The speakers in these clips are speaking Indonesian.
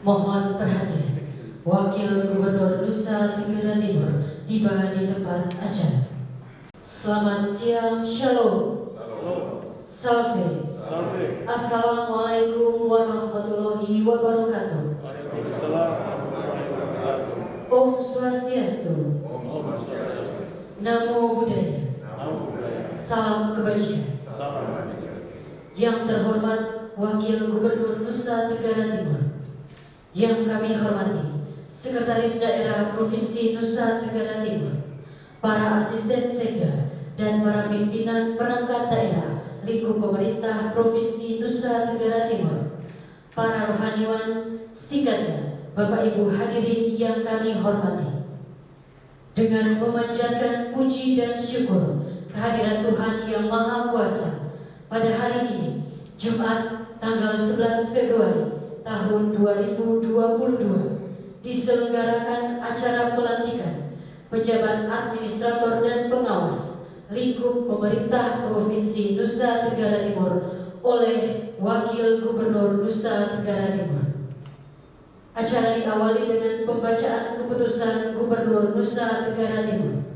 Mohon perhatian, Wakil Gubernur Nusa Tenggara Timur tiba di tempat acara. Selamat siang, Shalom. Salve. Assalamualaikum warahmatullahi wabarakatuh. Om Swastiastu. Namo Buddhaya. Salam kebajikan. Yang terhormat Wakil Gubernur Nusa Tenggara Timur, yang kami hormati Sekretaris Daerah Provinsi Nusa Tenggara Timur, para asisten sekda, dan para pimpinan perangkat daerah lingkup pemerintah Provinsi Nusa Tenggara Timur, para rohaniwan, singkatnya Bapak Ibu hadirin yang kami hormati. Dengan memanjatkan puji dan syukur kehadiran Tuhan Yang Maha Kuasa, pada hari ini Jumat tanggal 11 Februari tahun 2022 diselenggarakan acara pelantikan pejabat administrator dan pengawas lingkup pemerintah Provinsi Nusa Tenggara Timur oleh Wakil Gubernur Nusa Tenggara Timur. Acara diawali dengan pembacaan keputusan Gubernur Nusa Tenggara Timur.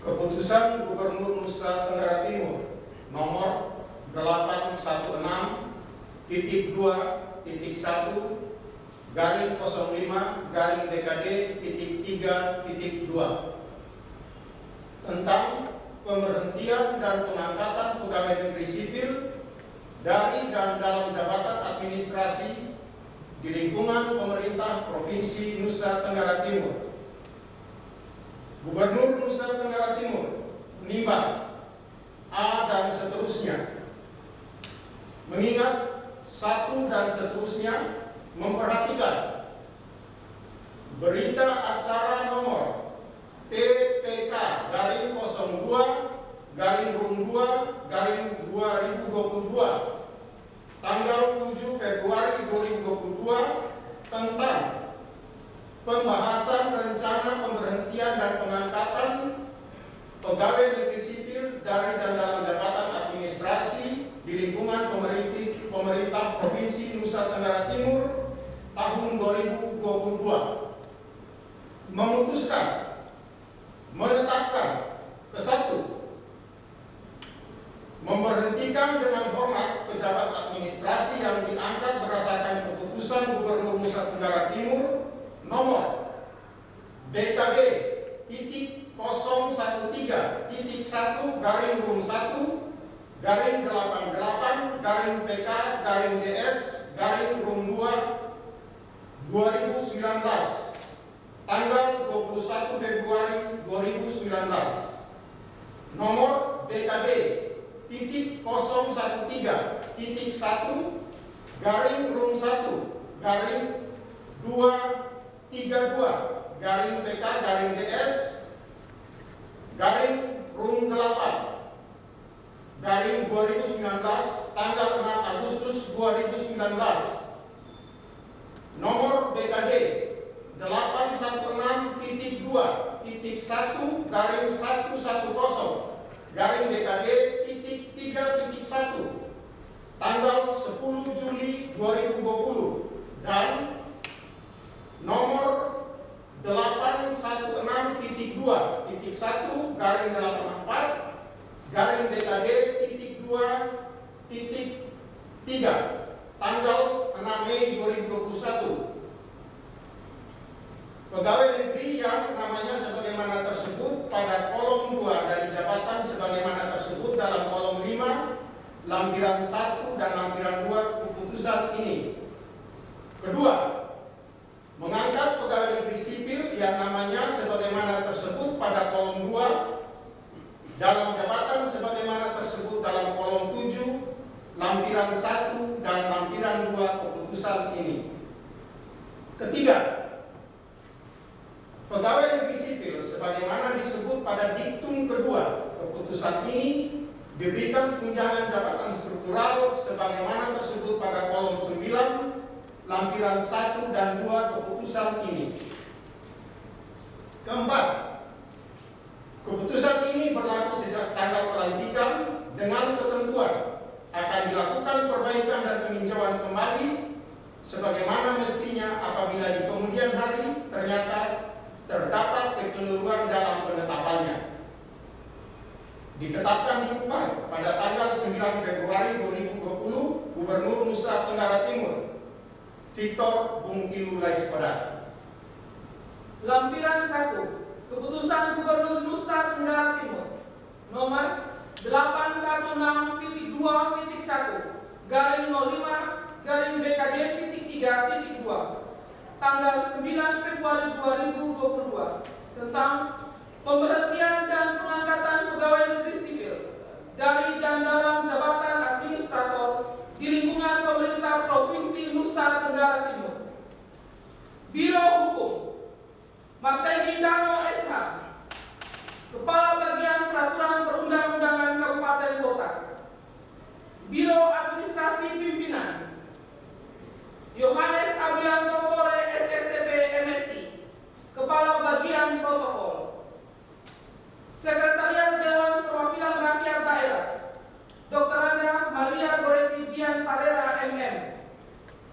Keputusan Gubernur Nusa Tenggara Timur nomor 886.2-05-BKD.3.2 tentang pemberhentian dan pengangkatan pegawai negeri sipil dari dan dalam jabatan administrasi di lingkungan pemerintah Provinsi Nusa Tenggara Timur. Gubernur Nusa Tenggara Timur menimbang A dan seterusnya, mengingat 1 dan seterusnya, memperhatikan berita acara nomor TPK garing 02 garing 2022 tanggal 7 Februari 2022 tentang pembahasan rencana pemberhentian dan pengangkatan pegawai negeri sipil dari dan dalam jabatan administrasi di lingkungan pemerintah Provinsi Nusa Tenggara Timur tahun 2022, memutuskan menetapkan ke-1, memberhentikan dengan hormat pejabat administrasi yang diangkat berdasarkan keputusan Gubernur Nusa Tenggara Timur nomor BKD titik 013-1-1-BK-GS-2 tanggal 21 Februari 2019 nomor BKD titik 013-1-2-3-2-8-2019 tanggal 6 Agustus 2019 nomor BKD 816.2-110-BKD.3.1 tanggal 10 Juli 2020 dan nomor 816.1-1-4-BKD.2.3 tanggal 6 Mei 2021. Pegawai negeri yang namanya sebagaimana tersebut pada kolom 2 dari jabatan sebagaimana tersebut dalam kolom 5, lampiran 1 dan lampiran 2 keputusan ini. Kedua, mengangkat pegawai negeri sipil yang namanya sebagaimana tersebut pada kolom 2 dalam jabatan sebagaimana tersebut dalam kolom 7, lampiran 1 dan lampiran 2 keputusan ini. Ketiga, pegawai negeri sipil sebagaimana disebut pada diktum kedua keputusan ini diberikan tunjangan jabatan struktural sebagaimana tersebut pada kolom 9, lampiran 1 dan 2 keputusan ini. Keempat, keputusan ini berlaku sejak tanggal pelantikan dengan ketentuan akan dilakukan perbaikan dan peninjauan kembali sebagaimana mestinya apabila di kemudian hari ternyata terdapat kekeliruan dalam penetapannya. Ditetapkan di Kupang pada tanggal 9 Februari 2020 Gubernur Nusa Tenggara Timur Victor Bungkilu Laiskodat. Lampiran 1. Keputusan Gubernur Nusa Tenggara Timur nomor 816.2.1/05/BKD.3.2 tanggal 9 Februari 2022 tentang pemberhentian dan pengangkatan pegawai negeri sipil dari dan dalam jabatan administrator di lingkungan pemerintah Provinsi Nusa Tenggara Timur. Biro Hukum Martegi Dano SH, Kepala Bagian Peraturan Perundang-undangan Kabupaten Kota. Biro Administrasi Pimpinan Yohanes Abrianto Kore SSTP MSI, Kepala Bagian Protokol. Sekretariat Dewan Perwakilan Rakyat Daerah Dr. Anda Maria Goretti Bian Parera MM,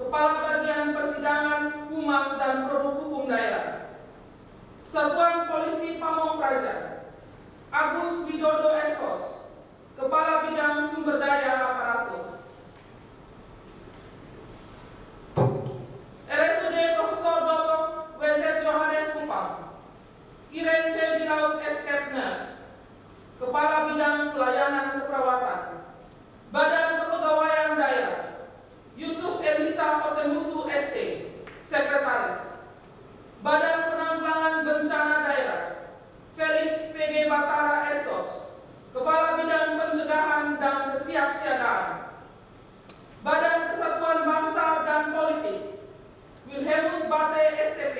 Kepala Bagian Persidangan, Humas dan Produk Hukum Daerah. Satuan Polisi Pamong Praja Agus Widodo Esos, Kepala Bidang Sumber Daya Aparatur. RSUD Profesor Dr. WZ Johannes Kupang, Iren C. Bilaut Escape Nurse, Kepala Bidang Pelayanan Keperawatan. Badan Kepegawaian Daerah Yusuf Elisa Otemusu ST, Sekretaris. Badan Penanggulangan Bencana Daerah Felix PG Batara Esos, Kepala Bidang Pencegahan dan Kesiapsiagaan. Badan Kesatuan Bangsa dan Politik Wilhelmus Bate STP,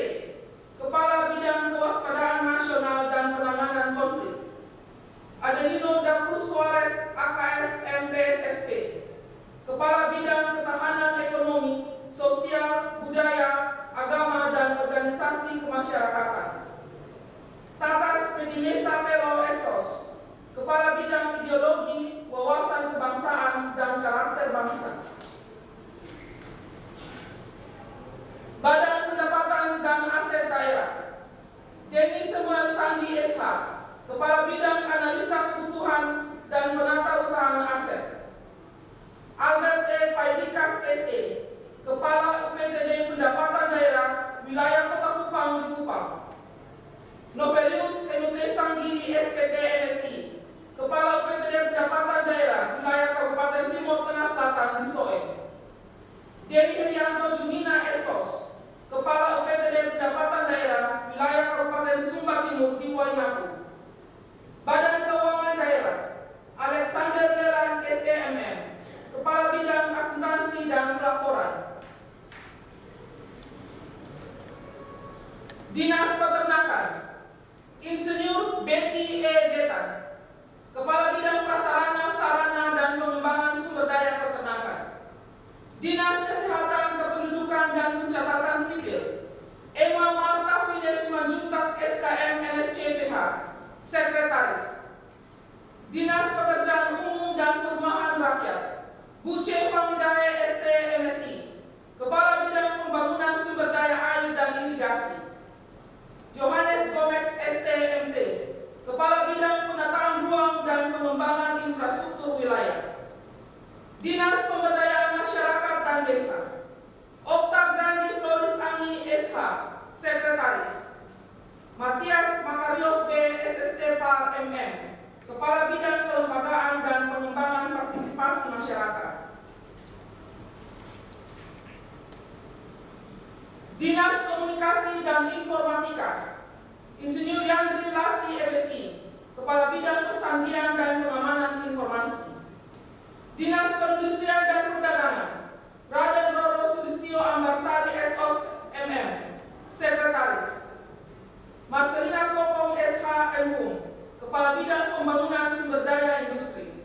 Kepala Bidang Kewaspadaan Nasional dan Penanganan Konflik. Adelino Dapur Suarez AKS MPSSP, Kepala Bidang Ketahanan Ekonomi, Sosial, Budaya, Agama, dan Organisasi Kemasyarakatan. Tatas Medimesa Pelo Esos, Kepala Bidang Ideologi, Wawasan Kebangsaan, dan Karakter Bangsa. Badan Pendapatan dan Aset Daerah Denny Samuel Sandi SH, Kepala Bidang Analisa Kebutuhan dan Penata Usahaan Aset. Albert E. Paidikas SE, Kepala UPTD Pendapatan Daerah Wilayah Kota Kupang di Kupang. Novelius Enute Sanggiri SPT MSI, Kepala UPTD Pendapatan Daerah Wilayah Kabupaten Timur Tengah Selatan di Soe. Denny Herianto Junina Esos, Kepala UPTD Pendapatan Daerah Wilayah Kabupaten Sumba Timur di Waingapu. Badan Keuangan Daerah Alexander Leland SEMM, Kepala Bidang Akuntansi dan Pelaporan. Dinas Peternakan Insinyur Betty E. Detan, Kepala Bidang Prasarana, Sarana, dan Pengembangan Sumber Daya Peternakan. Dinas Kesehatan, Kependudukan, dan Pencatatan Sipil Emma Marta Fides Manjuntak SKM MSCPH, Sekretaris. Dinas Pekerjaan Umum dan Perumahan Rakyat Buce Famidae ST MSI, Kepala Bidang Pembangunan Sumber Daya Air dan Irigasi. Johannes Gomez STMT, Kepala Bidang Penataan Ruang dan Pengembangan Infrastruktur Wilayah. Dinas Pemberdayaan Masyarakat dan Desa Okta Grandi Floris Anggi SH, Sekretaris. Matias Makarios B. SST Par MM, Kepala Bidang Kelembagaan dan Pengembangan Partisipasi Masyarakat. Dinas Komunikasi dan Informatika Insinyur Yandri Lasi MSI, Kepala Bidang Persandian dan Pengamanan Informasi. Dinas Perindustrian dan Perdagangan Raden Roro Sudistio Ambarsari SOS MM, Sekretaris. Marcelina Kopong SH MHUM, Kepala Bidang Pembangunan Sumber Daya Industri.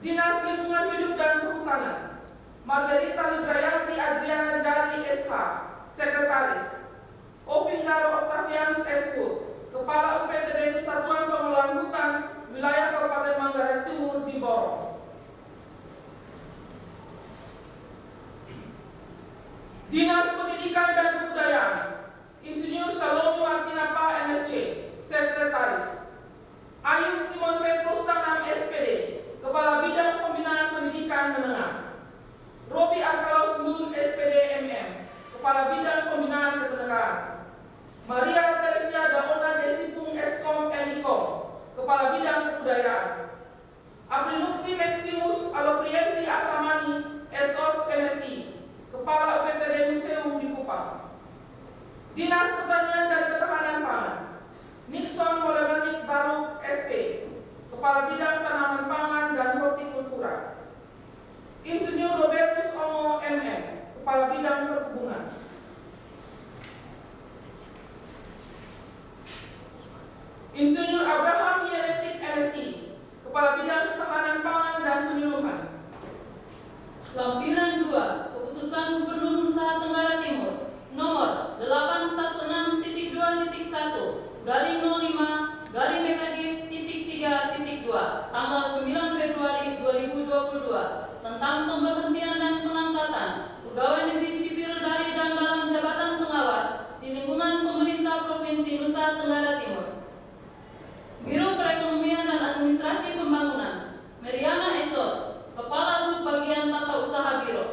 Dinas Lingkungan Hidup dan Kehutanan Margarita Librayanti Adriana Jari SH, Sekretaris. Ovingaro Octavianus S. Wood, Kepala UPTD Kesatuan Pengelolaan Hutan Wilayah Kabupaten Manggarai Timur di Borong. Pendidikan dan Kebudayaan, Insinyur Shalom Martinapa MSc, Sekretaris. Ayub Simon Petrus Sanam SPD, Kepala Bidang Pembinaan Pendidikan Menengah. Robi Arkalaus Nun SPD MM, Kepala Bidang Pembinaan Ketenagaan. Maria Teresia Daona Desipung Eskom Enikom, Kepala Bidang Kebudayaan. Apriluksi Maximus Aloprienti Asamani, SOS MSI, Kepala UPTD Museum di Kupang. Dinas Pertanian dan Ketahanan Pangan, Nixon Molemanik Baru SP, Kepala Bidang Tanaman Pangan dan Hortikultura. Insinyur Robertus Ongo MM, Kepala Bidang Perkebunan. Insinyur Abraham Yeletik MSI, Kepala Bidang Ketahanan Pangan dan Penyuluhan. Lampiran 2, Keputusan Gubernur Nusa Tenggara Timur nomor 816.2/05/PKD.3.2 tanggal 9 Februari 2022 tentang pemberhentian dan pengangkatan pegawai negeri sipil dari dan dalam jabatan pengawas di lingkungan pemerintah Provinsi Nusa Tenggara Timur. Biro Perekonomian dan Administrasi Pembangunan, Meriana Esos, Kepala Subbagian Tata Usaha Biro.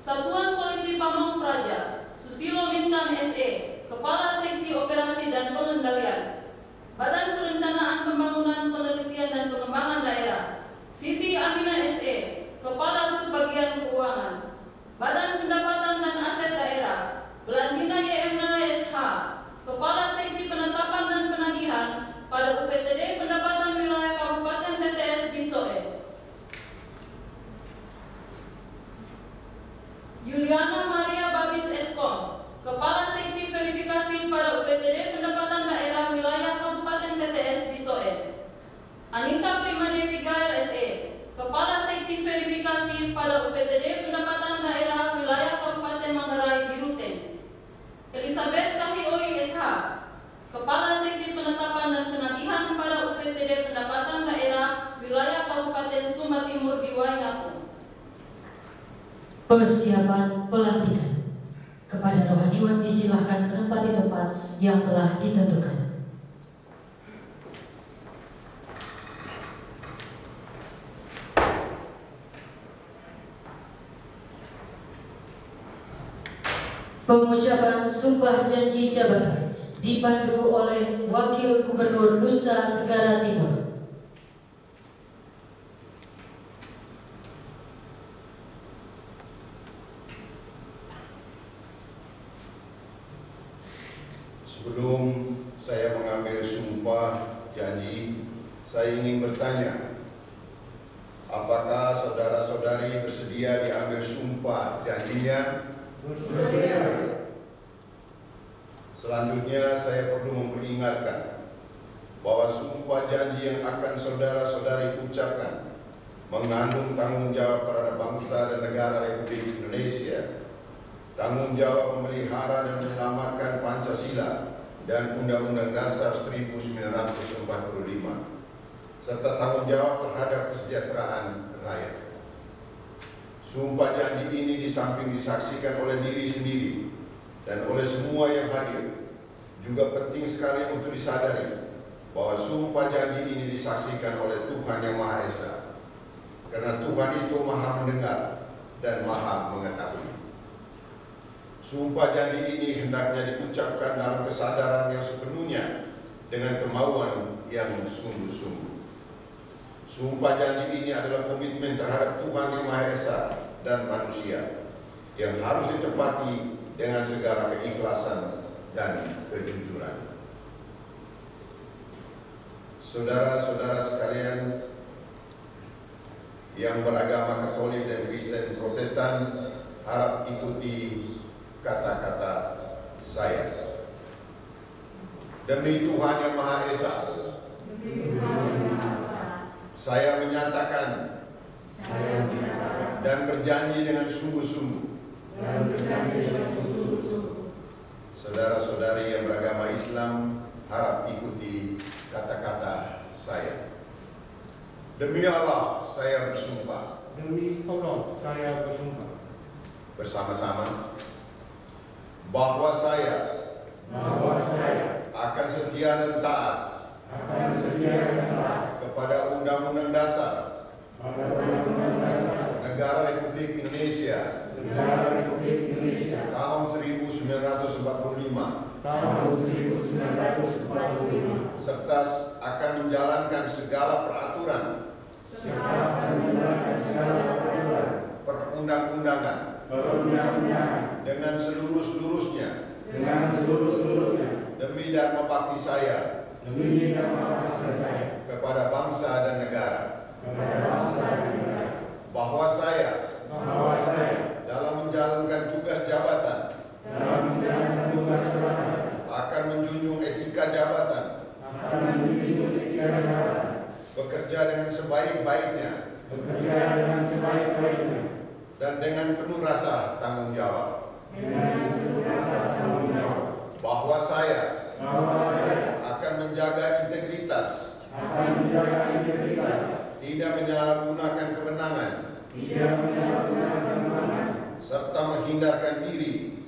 Satuan Polisi Pamong Praja, Susilo Miskan SE, Kepala Seksi Operasi dan Pengendalian. Badan Perencanaan Pembangunan Penelitian dan Pengembangan Daerah, Siti Amina SE, Kepala Subbagian Keuangan. Badan Pendapatan dan Aset Daerah, Belandina YM SH, Kepala Seksi Penetapan dan Penagihan pada UPTD Pendapatan Wilayah Kabupaten TTS Bisoe. Yuliana Maria Babis Eskom, Kepala Seksi Verifikasi pada UPTD Pendapatan Daerah Wilayah Kabupaten TTS Bisoe. Anita Primadewi Gael SE, Kepala Seksi Verifikasi pada UPTD Pendapatan Daerah Wilayah Kabupaten Manggarai di Ruteng. Elizabeth Tahioi SH, Kepala Seksi Penetapan dan Penagihan pada UPTD Pendapatan Daerah Wilayah Kabupaten Sumba Timur di Waingapu. Persiapan pelantikan. Kepada rohaniwan disilahkan menempati tempat yang telah ditentukan. Pengucapan sumpah janji jabatan dipandu oleh Wakil Gubernur Nusa Tenggara Timur. Sebelum saya mengambil sumpah janji, saya ingin bertanya, apakah saudara-saudari bersedia diambil sumpah janjinya? Bersedia. Selanjutnya saya perlu memperingatkan bahwa sumpah janji yang akan saudara-saudari ucapkan mengandung tanggung jawab terhadap bangsa dan negara Republik Indonesia, tanggung jawab memelihara dan menyelamatkan Pancasila dan Undang-Undang Dasar 1945, serta tanggung jawab terhadap kesejahteraan rakyat. Sumpah janji ini di samping disaksikan oleh diri sendiri dan oleh semua yang hadir, juga penting sekali untuk disadari bahwa sumpah janji ini disaksikan oleh Tuhan Yang Maha Esa, karena Tuhan itu Maha mendengar dan Maha mengetahui. Sumpah janji ini hendaknya diucapkan dalam kesadaran yang sepenuhnya dengan kemauan yang sungguh-sungguh. Sumpah janji ini adalah komitmen terhadap Tuhan Yang Maha Esa dan manusia yang harus ditepati dengan segala keikhlasan dan kejujuran. Saudara-saudara sekalian yang beragama Katolik dan Kristen Protestan, harap ikuti kata-kata saya. Demi Tuhan Yang Maha Esa, saya menyatakan dan berjanji dengan sungguh-sungguh, saudara-saudari yang beragama Islam, harap ikuti kata-kata saya. Demi Allah, saya bersumpah. Demi Allah, saya bersumpah. Bersama-sama. bahwa saya akan setia dan taat kepada Undang-Undang Dasar Negara Republik Indonesia tahun 1945 serta akan menjalankan segala peraturan perundang-undangan dengan seluruh-seluruhnya demi dharma bakti saya kepada bangsa dan negara, bahwa saya dalam menjalankan tugas jabatan akan menjunjung etika jabatan, bekerja dengan sebaik-baiknya dan dengan penuh rasa tanggung jawab, bahwa saya akan menjaga integritas, tidak menyalahgunakan kewenangan, serta menghindarkan diri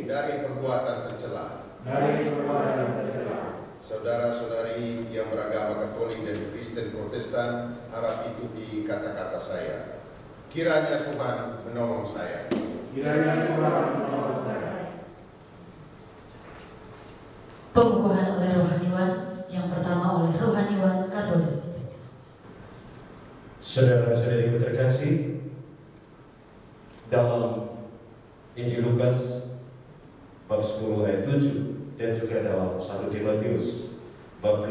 dari perbuatan tercela. Saudara-saudari yang beragama Katolik dan Kristen Protestan, harap ikuti kata-kata saya. Kiranya Tuhan menolong saya. Pengukuhan oleh rohaniwan, yang pertama oleh rohaniwan Katolik. Saudara-saudari terkasih, dalam Injil Lukas bab 10 ayat 7 dan juga dalam 1 Timotius bab 5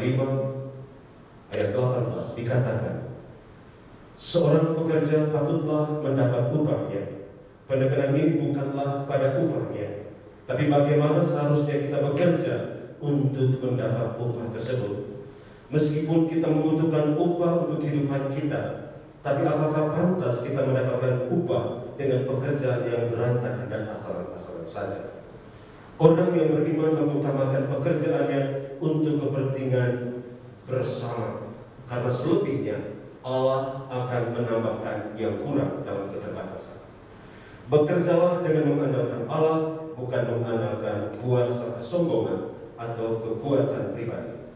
ayat 18 dikatakan, seorang pekerja patutlah mendapat upahnya. Penekanan ini bukanlah pada upahnya, tapi bagaimana seharusnya kita bekerja untuk mendapat upah tersebut. Meskipun kita membutuhkan upah untuk kehidupan kita, tapi apakah pantas kita mendapatkan upah dengan pekerjaan yang berantakan dan asal-asalan saja? Orang yang beriman mengutamakan pekerjaannya untuk kepentingan bersama, karena selebihnya Allah akan menambahkan yang kurang dalam keterbatasan. Bekerjalah dengan mengandalkan Allah, bukan mengandalkan kuasa kesombongan atau kekuatan pribadi.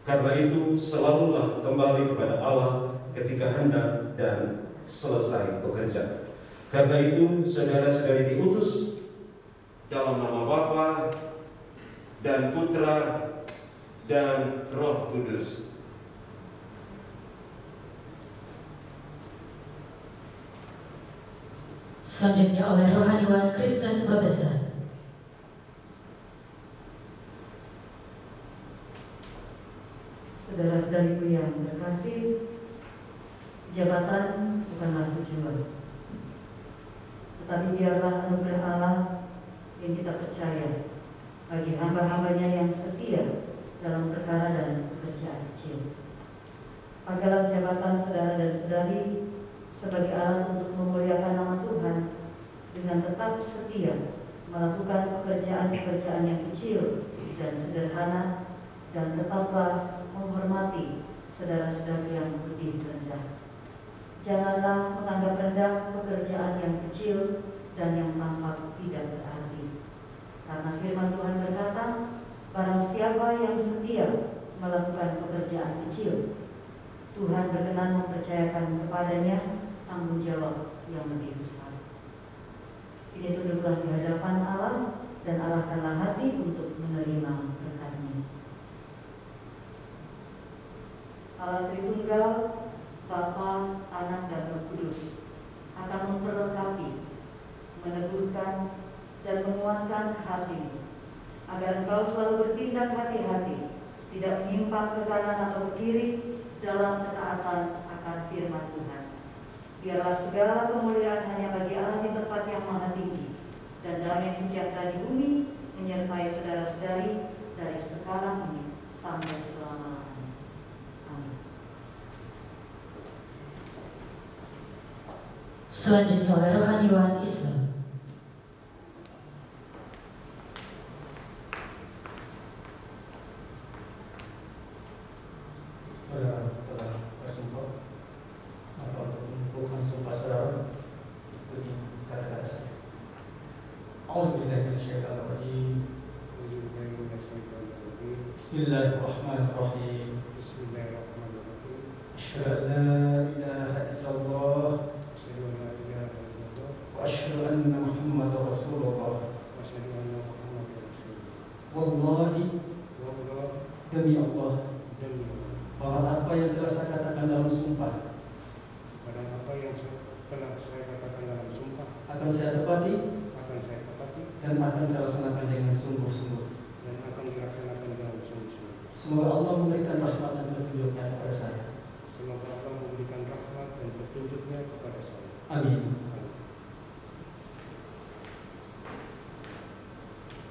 Karena itu, selalulah kembali kepada Allah ketika hendak dan selesai bekerja. Karena itu, saudara-saudari diutus dalam nama Bapa dan Putra dan Roh Kudus. Selanjutnya oleh rohaniwan Kristen Protestan. Saudara-saudariku yang terkasih, jabatan bukanlah tujuan, tetapi biarlah anugerah Allah yang kita percaya bagi hamba-hambanya yang setia dalam perkara dan pekerjaan kecil. Pagailah jabatan saudara dan saudari sebagai alat untuk memuliakan nama Tuhan dengan tetap setia melakukan pekerjaan-pekerjaan yang kecil dan sederhana, dan tetaplah menghormati saudara-saudari yang lebih rendah. Janganlah menganggap rendah pekerjaan yang kecil dan yang tampak tidak berarti. Karena firman Tuhan berkata, barang siapa yang setia melakukan pekerjaan kecil, Tuhan berkenan mempercayakan kepadanya tanggung jawab yang lebih besar. Ini tunduklah di hadapan Allah dan arahkanlah hati untuk menerima berkat-Nya. Allah Tritunggal, Bapa, Anak, dan Roh Kudus akan memperlengkapi, meneguhkan, dan menguatkan hati, agar engkau selalu bertindak hati-hati, tidak menyimpang ke kanan atau ke kiri dalam ketaatan akan firman Tuhan. Biarlah segala kemuliaan hanya bagi Allah di tempat yang maha tinggi, dan damai sejahtera di bumi menyertai saudara-saudari dari sekarang ini sampai selama-lamanya. Amin. Selanjutnya oleh rohaniwan Islam. Saudara telah bersumpah atau mengumpulkan sumpah saudara, ikuti kata-kata saya. Bismillahirrahmanirrahim. Bismillahirrahmanirrahim. Asyhadu an la ilaha illallah Asyhadu an la ilaha illallah wa asyhadu anna Muhammadar Rasulullah. wa asyhadu anna Muhammadar Rasulullah. Wallahi, Wallah, demi Allah, demi Allah, bahwa apa yang telah saya katakan dalam sumpah pada apa yang telah saya katakan dalam sumpah akan saya tepati akan saya tepati dan akan saya laksanakan dengan sungguh-sungguh. dan akan dilaksanakan dengan sungguh-sungguh. Semoga Allah memberikan rahmat dan petunjuknya kepada saya. Semoga Allah memberikan rahmat dan petunjuknya kepada saya. Amin.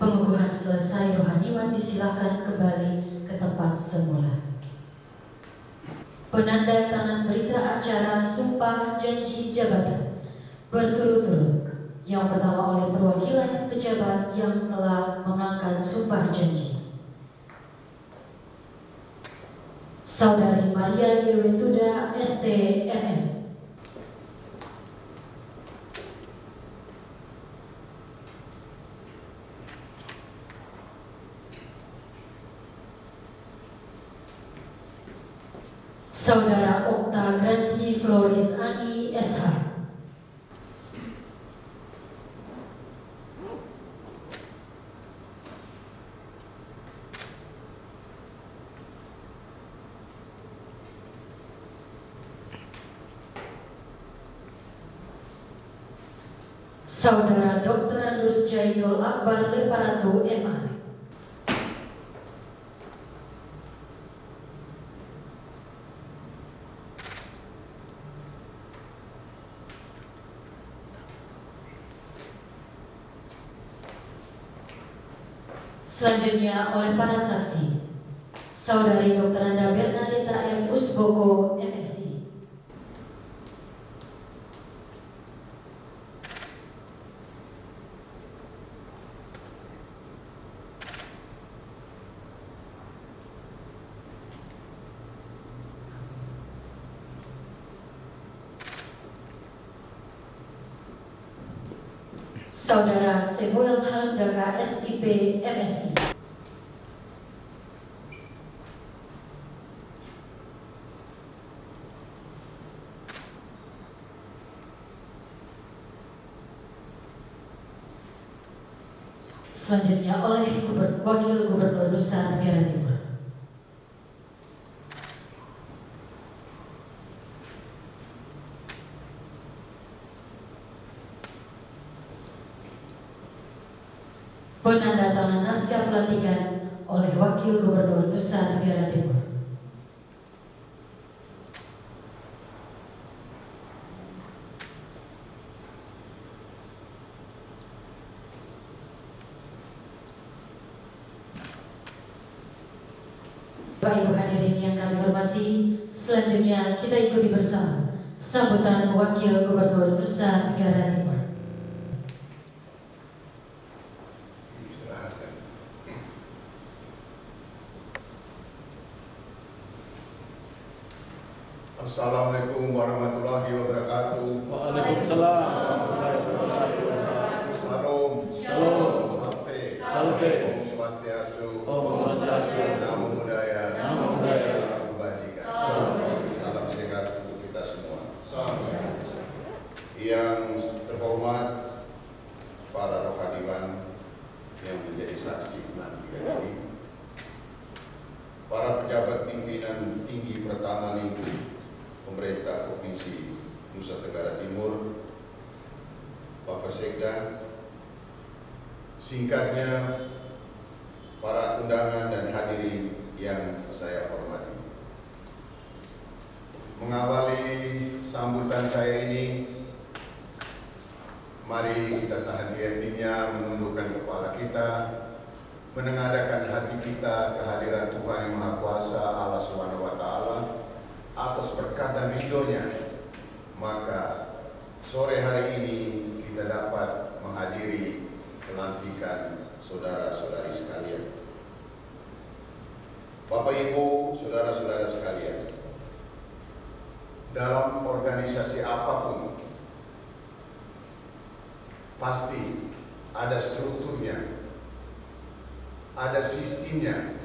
Pengukuhan selesai, rohaniwan disilakan kembali ke tempat semula. Penanda tangan berita acara sumpah janji jabatan berturut-turut. Yang pertama oleh perwakilan pejabat yang telah mengangkat sumpah janji. Saudari Maria Yewetuda STMM. Saudara Okta Granti Floris Ani SH. Saudara Dr. Andus Jainul Akbar Leparatu MA. Selanjutnya oleh para saksi, Saudari Dr. Anda Bernadetta M. Usboko MSI. Saudara Samuel Halendaka SIP MSI. Selanjutnya oleh Wakil Gubernur Nusa Tenggara Timur. Penandatanganan naskah pelantikan oleh Wakil Gubernur Nusa Tenggara Timur. Bapak Ibu hadirin yang kami hormati, selanjutnya kita ikuti bersama sambutan Wakil Gubernur Nusa Tenggara Timur. Assalamualaikum warahmatullahi wabarakatuh. Waalaikumsalam warahmatullahi wabarakatuh. Salam. Salam. Salve. Salve. Om Swastiastu. Om Swastiastu. Namo Buddhaya. Namo Buddhaya. Salam kebajikan. Salam sehat untuk kita semua. Yang terhormat para rohaniwan yang menjadi saksi nanti hari, para pejabat pimpinan tinggi pertama lingkup pemerintah Provinsi Nusa Tenggara Timur, Bapak Sekda, singkatnya para undangan dan hadirin yang saya hormati. Mengawali sambutan saya ini, mari kita tahan hatinya, menundukkan kepala kita, menengadahkan hati kita kehadiran Tuhan Yang Maha Kuasa Allah Subhanahu wa Ta'ala atas berkat dan ridho-Nya. Maka sore hari ini kita dapat menghadiri pelantikan saudara-saudari sekalian. Bapak Ibu, saudara-saudara sekalian, dalam organisasi apapun pasti ada strukturnya, ada sistemnya,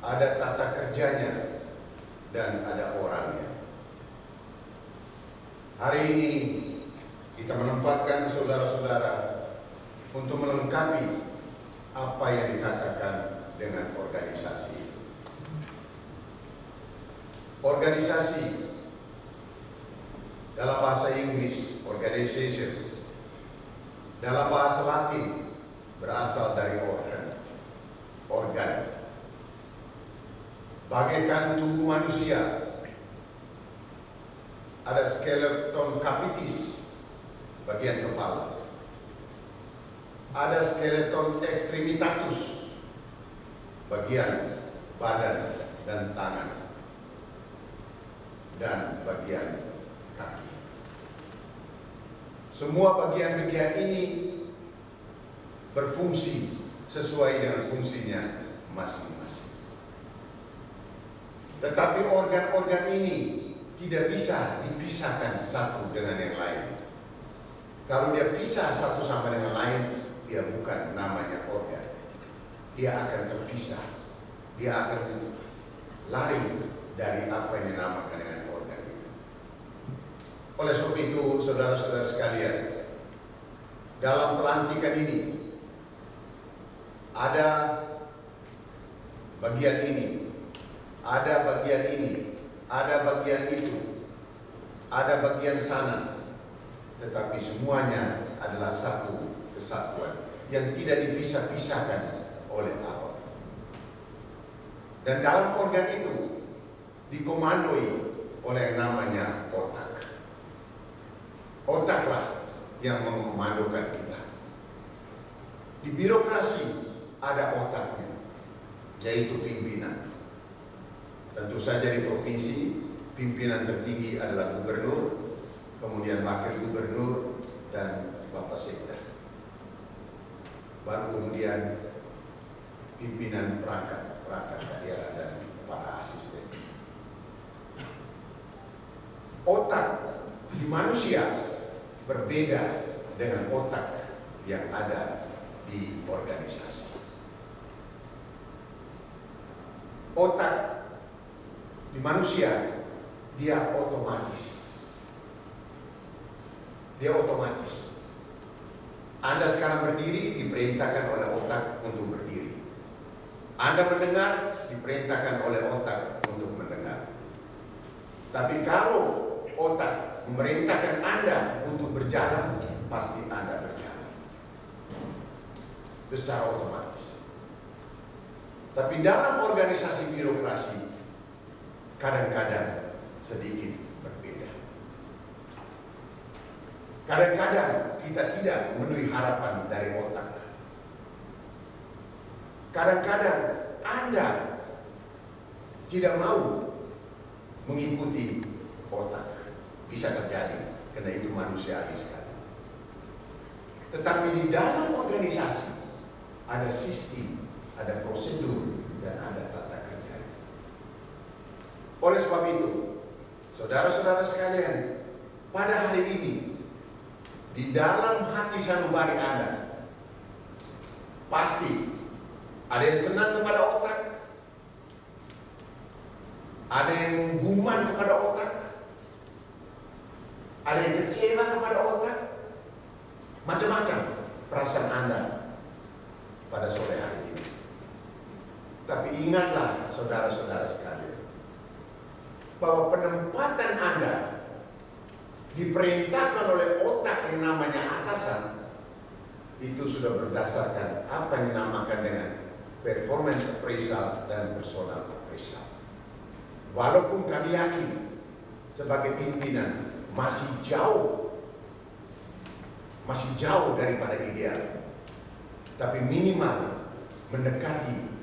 ada tata kerjanya, dan ada orangnya. Hari ini kita menempatkan saudara-saudara untuk melengkapi apa yang dikatakan dengan organisasi. Organisasi dalam bahasa Inggris, organization, dalam bahasa Latin berasal dari organ. Bagaikan tubuh manusia, ada skeleton capitis, bagian kepala. Ada skeleton extremitatus, bagian badan dan tangan, dan bagian kaki. Semua bagian-bagian ini berfungsi sesuai dengan fungsinya masing-masing. Tetapi organ-organ ini tidak bisa dipisahkan satu dengan yang lain. Kalau dia pisah satu sama dengan lain, dia bukan namanya organ. Dia akan terpisah. Dia akan lari dari apa yang dinamakan dengan organ itu. Oleh sebab itu, saudara-saudara sekalian, dalam pelantikan ini ada bagian ini, ada bagian ini, ada bagian itu, ada bagian sana, tetapi semuanya adalah satu kesatuan yang tidak dipisah-pisahkan oleh apapun. Dan dalam organ itu dikomandoi oleh yang namanya otak. Otaklah yang mengomandokan kita. Di birokrasi ada otaknya, yaitu pimpinan. Tentu saja di provinsi, pimpinan tertinggi adalah gubernur, kemudian wakil gubernur, dan bapak sekda. Baru kemudian pimpinan perangkat daerah dan para asisten. Otak di manusia berbeda dengan otak yang ada di organisasi. Otak di manusia dia otomatis. Anda sekarang berdiri diperintahkan oleh otak untuk berdiri. Anda mendengar diperintahkan oleh otak untuk mendengar. Tapi kalau otak memerintahkan Anda untuk berjalan, pasti Anda berjalan secara otomatis. Tapi dalam organisasi birokrasi kadang-kadang sedikit berbeda. Kadang-kadang kita tidak memenuhi harapan dari otak. Kadang-kadang Anda tidak mau mengikuti otak. Bisa terjadi, karena itu manusiawi sekali. Tetapi di dalam organisasi ada sistem, ada prosedur, dan ada tata kerja. Oleh sebab itu, saudara-saudara sekalian, pada hari ini di dalam hati sanubari Anda pasti ada yang senang kepada otak, ada yang guman kepada otak, ada yang kecewa kepada otak. Macam-macam perasaan Anda pada sore hari ini. Tapi ingatlah saudara-saudara sekalian, bahwa penempatan Anda diperintahkan oleh otak yang namanya atasan, itu sudah berdasarkan apa yang dinamakan dengan performance appraisal dan personal appraisal. Walaupun kami yakin sebagai pimpinan masih jauh daripada ideal, tapi minimal mendekati,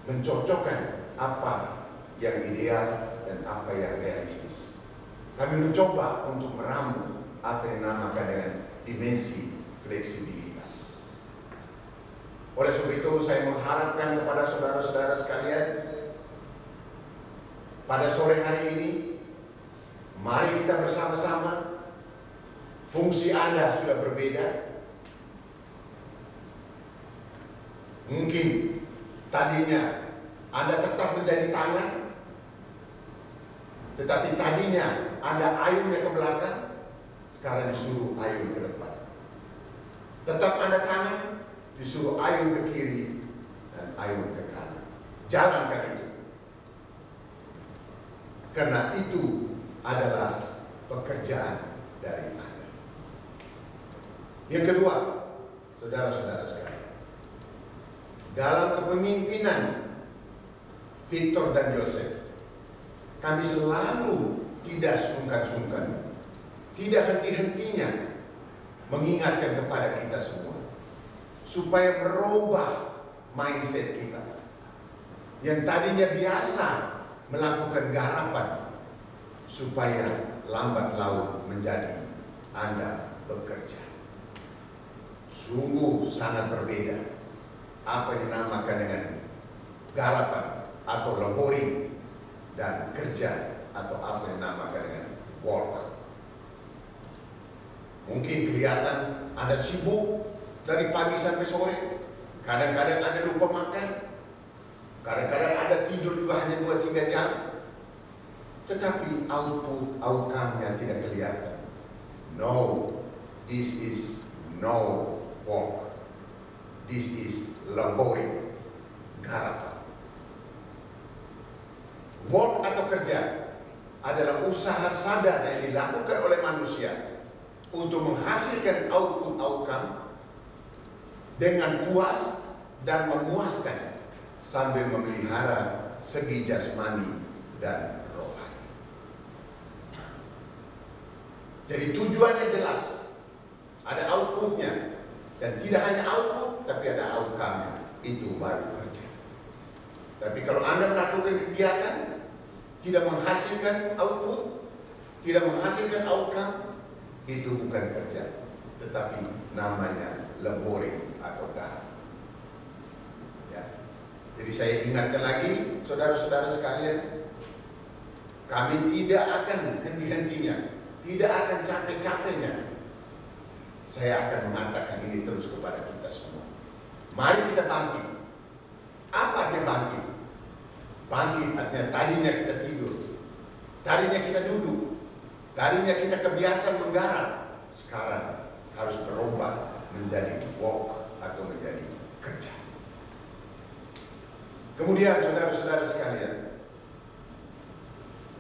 mencocokkan apa yang ideal dan apa yang realistis. Kami mencoba untuk meramu apa yang dinamakan dengan dimensi fleksibilitas. Oleh sebab itu saya mengharapkan kepada saudara-saudara sekalian, pada sore hari ini mari kita bersama-sama. Fungsi Anda sudah berbeda. Mungkin tadinya Anda tetap menjadi tangan, tetapi tadinya Anda ayunnya ke belakang, sekarang disuruh ayun ke depan. Tetap Anda tangan, disuruh ayun ke kiri dan ayun ke kanan. Jalankan itu. Karena itu adalah pekerjaan dari Anda. Yang kedua, saudara-saudara sekalian, dalam kepemimpinan Victor dan Yosef, kami selalu tidak sungkan-sungkan, tidak henti-hentinya mengingatkan kepada kita semua supaya merubah mindset kita yang tadinya biasa melakukan garapan, supaya lambat laun menjadi Anda bekerja. Sungguh sangat berbeda apa yang dinamakan dengan garapan atau laboring dan kerja atau apa yang dinamakan dengan work. Mungkin kelihatan Anda sibuk dari pagi sampai sore, kadang-kadang Anda lupa makan, kadang-kadang Anda tidur juga hanya 2-3 jam, tetapi outcome-nya tidak kelihatan. No, this is no work. This is laboring, garapan. Work atau kerja adalah usaha sadar yang dilakukan oleh manusia untuk menghasilkan outcome dengan puas dan memuaskan sambil memelihara segi jasmani dan rohani. Jadi tujuannya jelas, ada outputnya, dan tidak hanya output tapi ada outcome-nya. Itu baru kerja. Tapi kalau Anda melakukan kegiatan tidak menghasilkan output, tidak menghasilkan outcome, itu bukan kerja, tetapi namanya laboring atau garap. Ya. Jadi saya ingatkan lagi, saudara-saudara sekalian, kami tidak akan henti-hentinya, tidak akan capek-capeknya. Saya akan mengatakan ini terus kepada kita semua. Mari kita bangkit. Apa artinya bangkit? Bangkit artinya tadinya kita tidur, tadinya kita duduk, tadinya kita kebiasaan menggarap, sekarang harus berubah menjadi work atau menjadi kerja. Kemudian saudara-saudara sekalian,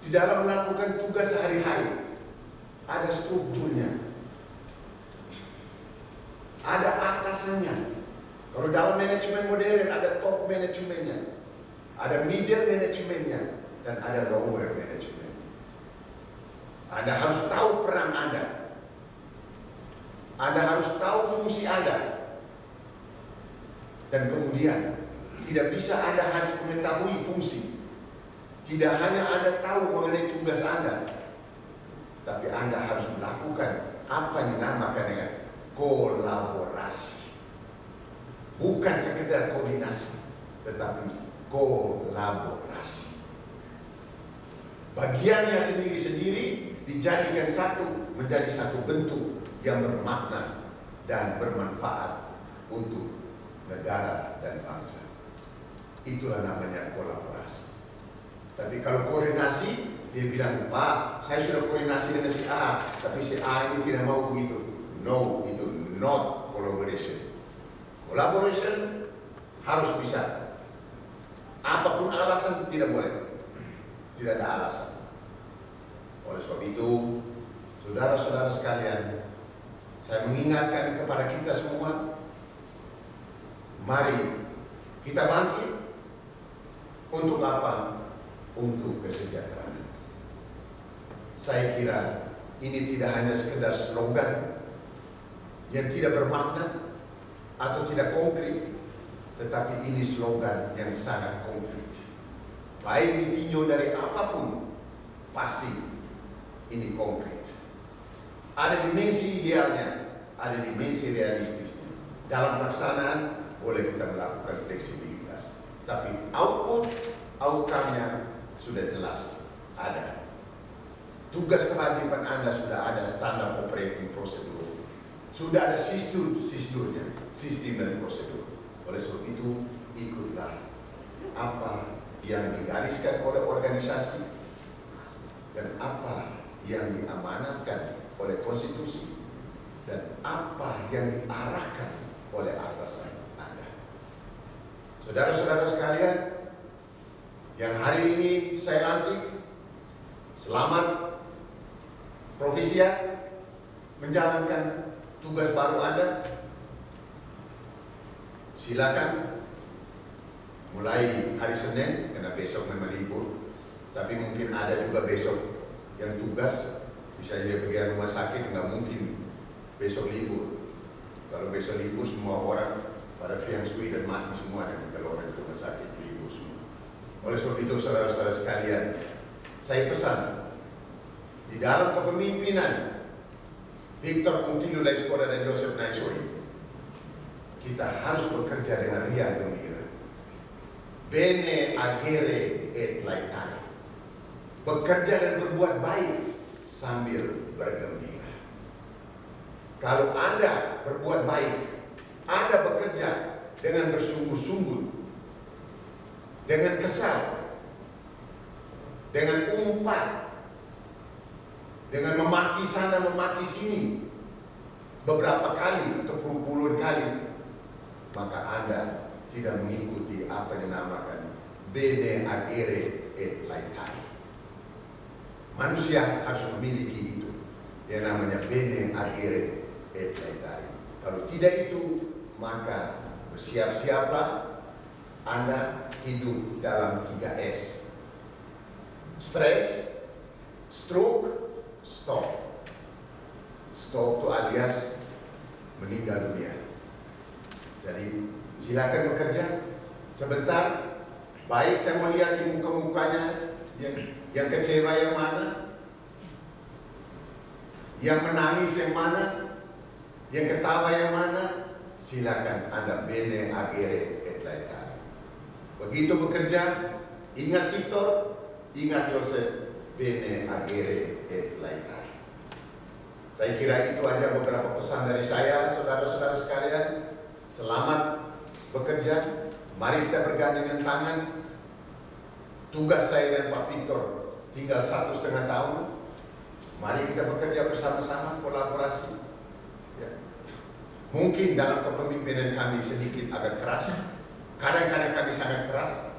di dalam melakukan tugas sehari-hari ada strukturnya, ada atasannya. Kalau dalam manajemen modern ada top manajemennya, ada middle manajemennya, dan ada lower manajemen. Anda harus tahu peran Anda. Anda harus tahu fungsi Anda. Dan kemudian tidak bisa Anda harus mengetahui fungsi. Tidak hanya Anda tahu mengenai tugas Anda, tapi Anda harus melakukan apa yang dinamakan dengan kolaborasi. Bukan sekedar koordinasi, tetapi kolaborasi. Bagiannya sendiri-sendiri dijadikan satu, menjadi satu bentuk yang bermakna dan bermanfaat untuk negara dan bangsa. Itulah namanya kolaborasi. Tapi kalau koordinasi, dia bilang, Pak, saya sudah koordinasi dengan si A, tapi si A ini tidak mau begitu. No, itu not collaboration. Collaboration harus bisa. Apapun alasan tidak boleh. Tidak ada alasan. Oleh sebab itu, saudara-saudara sekalian, saya mengingatkan kepada kita semua, mari kita bangkit. Untuk apa? Untuk kesejahteraan. Saya kira ini tidak hanya sekedar slogan yang tidak bermakna atau tidak konkret, tetapi ini slogan yang sangat konkret. Baik ditinjau dari apapun, pasti ini konkret. Ada dimensi idealnya, ada dimensi realistisnya. Dalam pelaksanaan boleh kita melakukan fleksibilitas, tapi outcome-nya sudah jelas ada. Tugas kewajiban Anda sudah ada standar operating prosedur, sudah ada sistem dan prosedur. Oleh sebab itu, ikutlah apa yang digariskan oleh organisasi dan apa yang diamanatkan oleh konstitusi dan apa yang diarahkan oleh atasan Anda. Saudara-saudara sekalian, yang hari ini saya lantik, selamat Provisia menjalankan tugas baru Anda. Silakan mulai hari Senin, karena besok memang libur, tapi mungkin ada juga besok yang tugas, misalnya dia pergi rumah sakit, nggak mungkin besok libur. Kalau besok libur, semua orang pada feng shui dan mati semua nanti kalau orang di rumah sakit libur semua. Oleh sebab itu, saudara-saudara sekalian, saya pesan di dalam kepemimpinan Victor Puntilu Laiskora dan Joseph Naisoi, kita harus bekerja dengan riang gembira. Bene agere et laetare. Bekerja dan berbuat baik sambil bergembira. Kalau Anda berbuat baik, Anda bekerja dengan bersungguh-sungguh, dengan kesal, dengan umpat, dengan memaki sana, memaki sini, beberapa kali atau puluh-puluhan kali, maka Anda tidak mengikuti apa yang dinamakan bene agere et laetare. Manusia harus memiliki itu yang namanya bene agere et laetare. Kalau tidak itu, maka bersiap-siaplah Anda hidup dalam 3S. Stres, stroke, stop. Stop itu alias meninggal dunia. Jadi silakan bekerja sebentar. Baik, saya mau lihat di muka-mukanya yang kecewa yang mana, yang menangis yang mana, yang ketawa yang mana. Silakan Anda bene agere et laetare. Begitu bekerja, ingat Victor, ingat Yosef, bene agere et laetare. Saya kira itu aja beberapa pesan dari saya, saudara-saudara sekalian. Selamat bekerja. Mari kita bergandengan tangan. Tugas saya dan Pak Victor tinggal 1,5 tahun. Mari kita bekerja bersama-sama, kolaborasi. Ya. Mungkin dalam kepemimpinan kami sedikit agak keras. Kadang-kadang kami sangat keras.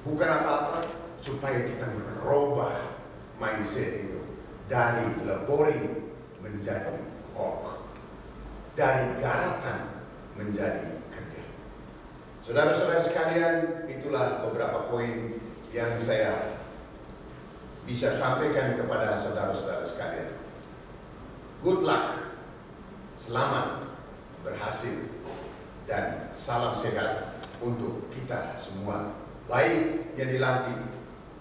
Bukan apa-apa, supaya kita merubah mindset itu dari laboring menjadi hawk, dari garapan menjadi kerja. Saudara-saudara sekalian, itulah beberapa poin yang saya bisa sampaikan kepada saudara-saudara sekalian. Good luck, selamat, berhasil, dan salam sehat untuk kita semua, baik yang dilantik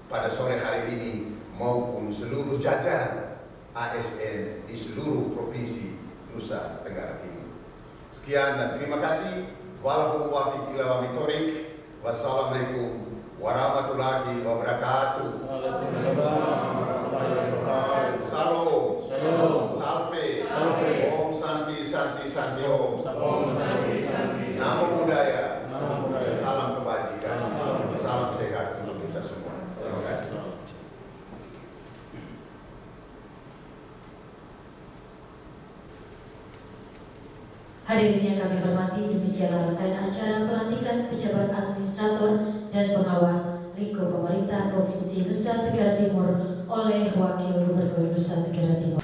pada sore hari ini maupun seluruh jajaran ASN di seluruh provinsi Nusa Tenggara Timur. Sekian dan terima kasih. Wallahul muwaffiq ila aqwamit thoriq. Wassalamualaikum warahmatullahi wabarakatuh. Salam. Salve. Om Santi Santi Santi Om. Namo Buddhaya. Salam kebajikan. Salam sehat untuk kita semua. Terima kasih. Hadirin yang kami hormati, demikianlah rangkaian acara pelantikan pejabat administrator dan pengawas lingkup pemerintah Provinsi Nusa Tenggara Timur oleh Wakil Gubernur Nusa Tenggara Timur.